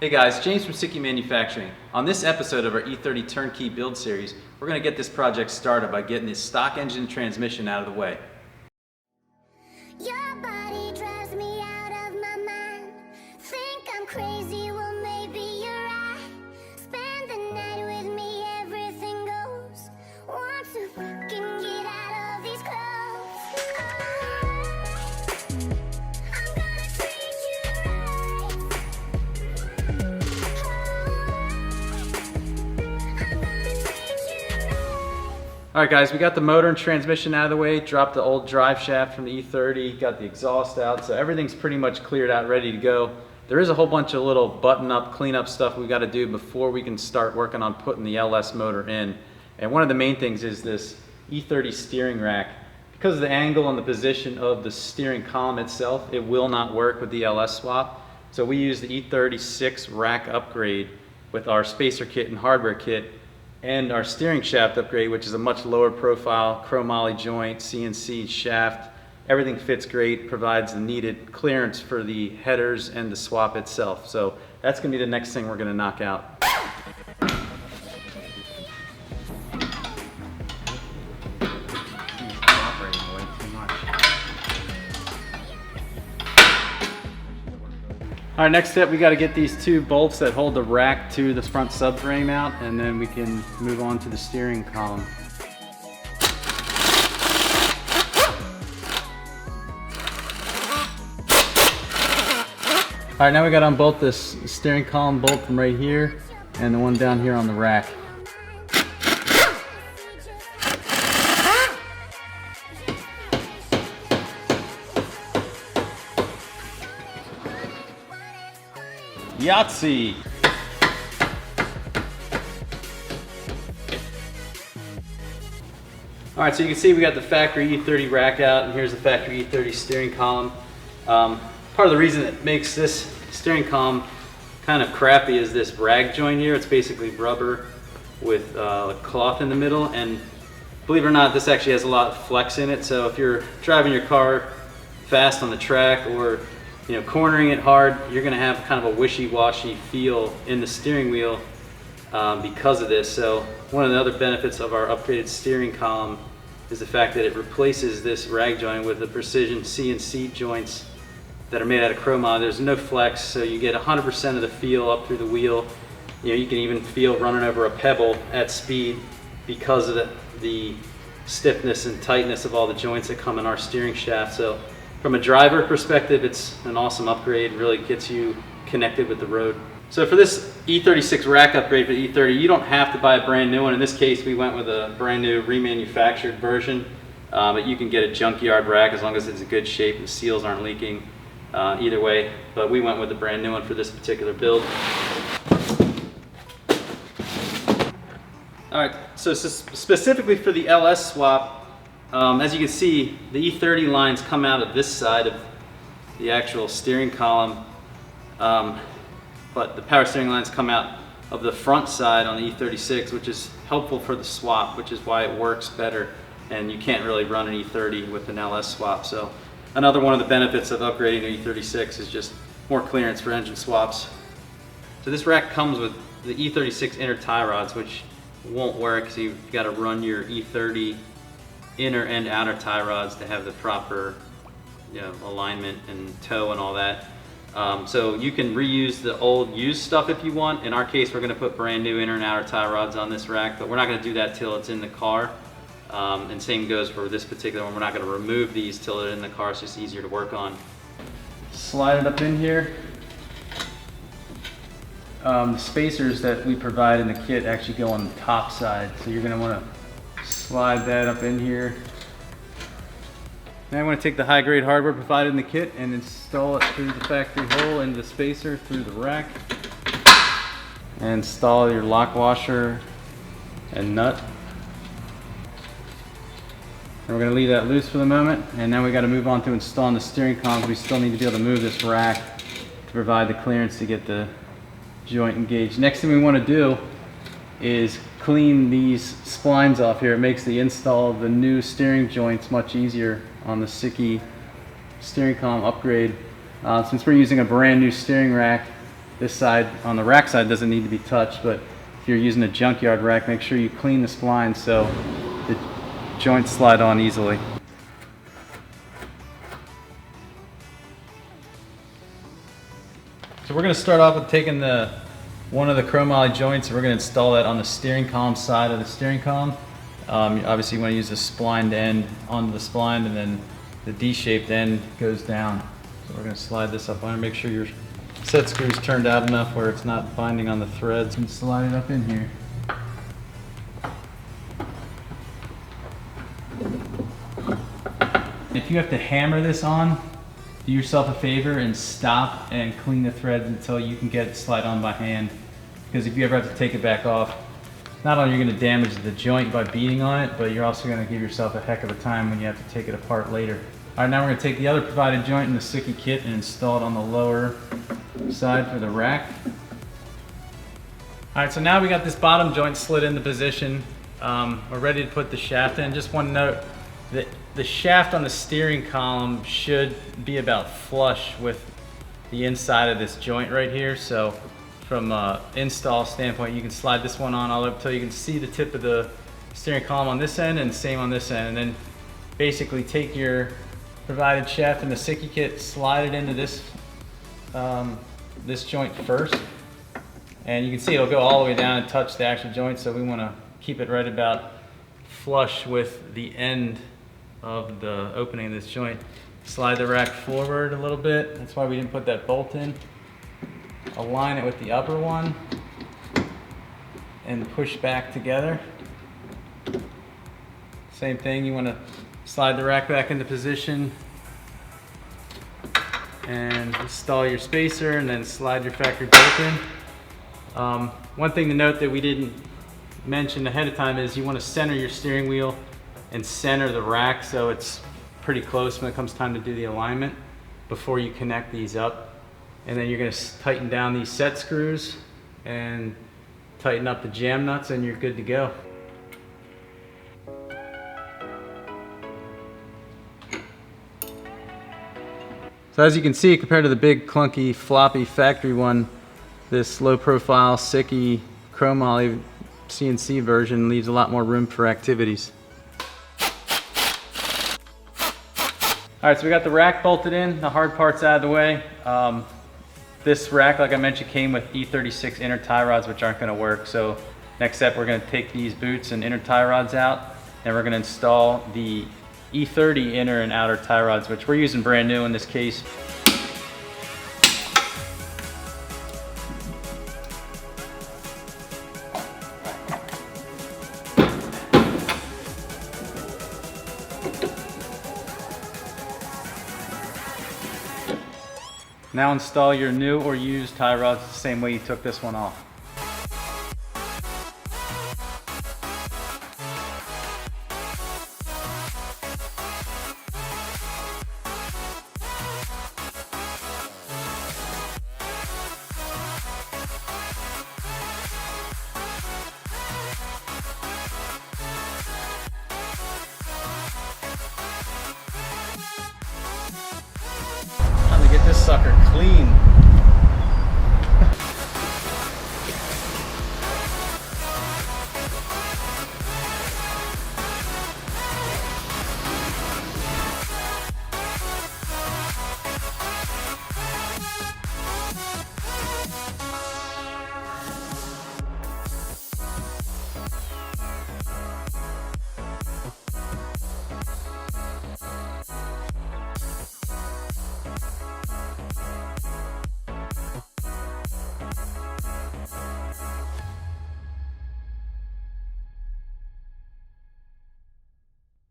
Hey guys, James from SIKKY Manufacturing. On this episode of our E30 Turnkey Build Series, we're going to get this project started by getting this stock engine transmission out of the way. Your body drives me out of my mind. Think I'm crazy, well maybe you're right. Spend the night with me, everything goes. Want to fucking get out of these clothes. I'm gonna treat you right. Alright guys, we got the motor and transmission out of the way, dropped the old drive shaft from the E30, got the exhaust out, so everything's pretty much cleared out, ready to go. There is a whole bunch of little button-up, clean-up stuff we got to do before we can start working on putting the LS motor in. And one of the main things is this E30 steering rack. Because of the angle and the position of the steering column itself, it will not work with the LS swap. So we use the E36 rack upgrade with our spacer kit and hardware kit, and our steering shaft upgrade, which is a much lower profile chromoly joint, CNC shaft. Everything fits great, provides the needed clearance for the headers and the swap itself. So that's going to be the next thing we're going to knock out. All right, next step, we got to get these two bolts that hold the rack to the front subframe out, and then we can move on to the steering column. All right, now we got to unbolt this steering column bolt from right here and the one down here on the rack. Yahtzee! Alright, so you can see we got the factory E30 rack out, and here's the factory E30 steering column. Part of the reason it makes this steering column kind of crappy is this rag joint here. It's basically rubber with cloth in the middle, and believe it or not, this actually has a lot of flex in it, so if you're driving your car fast on the track or cornering it hard, you're going to have kind of a wishy-washy feel in the steering wheel because of this. So one of the other benefits of our upgraded steering column is the fact that it replaces this rag joint with the precision CNC joints that are made out of chromoly. There's no flex, so you get 100% of the feel up through the wheel. You can even feel running over a pebble at speed because of the stiffness and tightness of all the joints that come in our steering shaft. So from a driver perspective, it's an awesome upgrade, really gets you connected with the road. So for this E36 rack upgrade for the E30, you don't have to buy a brand new one. In this case, we went with a brand new remanufactured version, but you can get a junkyard rack as long as it's in good shape and the seals aren't leaking either way. But we went with a brand new one for this particular build. All right, so specifically for the LS swap, as you can see, the E30 lines come out of this side of the actual steering column, but the power steering lines come out of the front side on the E36, which is helpful for the swap, which is why it works better, and you can't really run an E30 with an LS swap. So another one of the benefits of upgrading to E36 is just more clearance for engine swaps. So this rack comes with the E36 inner tie rods, which won't work, so you've got to run your E30 inner and outer tie rods to have the proper alignment and toe and all that. So you can reuse the old used stuff if you want. In our case, we're going to put brand new inner and outer tie rods on this rack, but we're not going to do that till it's in the car. And same goes for this particular one. We're not going to remove these till they're in the car. It's just easier to work on. Slide it up in here. The spacers that we provide in the kit actually go on the top side, so you're going to want to slide that up in here. Now I want to take the high-grade hardware provided in the kit and install it through the factory hole into the spacer through the rack. And install your lock washer and nut. And we're going to leave that loose for the moment, and now we got to move on to installing the steering column. We still need to be able to move this rack to provide the clearance to get the joint engaged. Next thing we want to do is clean these splines off here. It makes the install of the new steering joints much easier on the SIKKY steering column upgrade. Since we're using a brand new steering rack, This side, on the rack side, doesn't need to be touched, but if you're using a junkyard rack, make sure you clean the spline so the joints slide on easily. So we're going to start off with taking one of the chromoly joints, and we're going to install that on the steering column side of the steering column. Obviously you want to use the splined end onto the spline, and then the D-shaped end goes down. So we're going to slide this up. I want to make sure your set screw's turned out enough where it's not binding on the threads, and slide it up in here. If you have to hammer this on, do yourself a favor and stop and clean the threads until you can get it slide on by hand. Because if you ever have to take it back off, not only are you going to damage the joint by beating on it, but you're also going to give yourself a heck of a time when you have to take it apart later. All right, now we're going to take the other provided joint in the SIKKY kit and install it on the lower side for the rack. All right, so now we got this bottom joint slid into position. We're ready to put the shaft in. Just one note, that the shaft on the steering column should be about flush with the inside of this joint right here. So from an install standpoint, you can slide this one on all up until you can see the tip of the steering column on this end, and same on this end. And then basically take your provided shaft in the SIKKY kit, slide it into this this joint first, and you can see it'll go all the way down and touch the actual joint. So we want to keep it right about flush with the end of the opening of this joint. Slide the rack forward a little bit. That's why we didn't put that bolt in. Align it with the upper one and push back together. Same thing, you want to slide the rack back into position and install your spacer, and then slide your factory bolt in. One thing to note that we didn't mention ahead of time is you want to center your steering wheel and center the rack so it's pretty close when it comes time to do the alignment before you connect these up. And then you're going to tighten down these set screws and tighten up the jam nuts, and you're good to go. So as you can see, compared to the big clunky floppy factory one, this low profile SIKKY chromoly CNC version leaves a lot more room for activities. Alright, so we got the rack bolted in, the hard part's out of the way. This rack, like I mentioned, came with E36 inner tie rods, which aren't going to work. So next step, we're going to take these boots and inner tie rods out, and we're going to install the E30 inner and outer tie rods, which we're using brand new in this case. Now install your new or used tie rods the same way you took this one off. Time to get this sucker clean.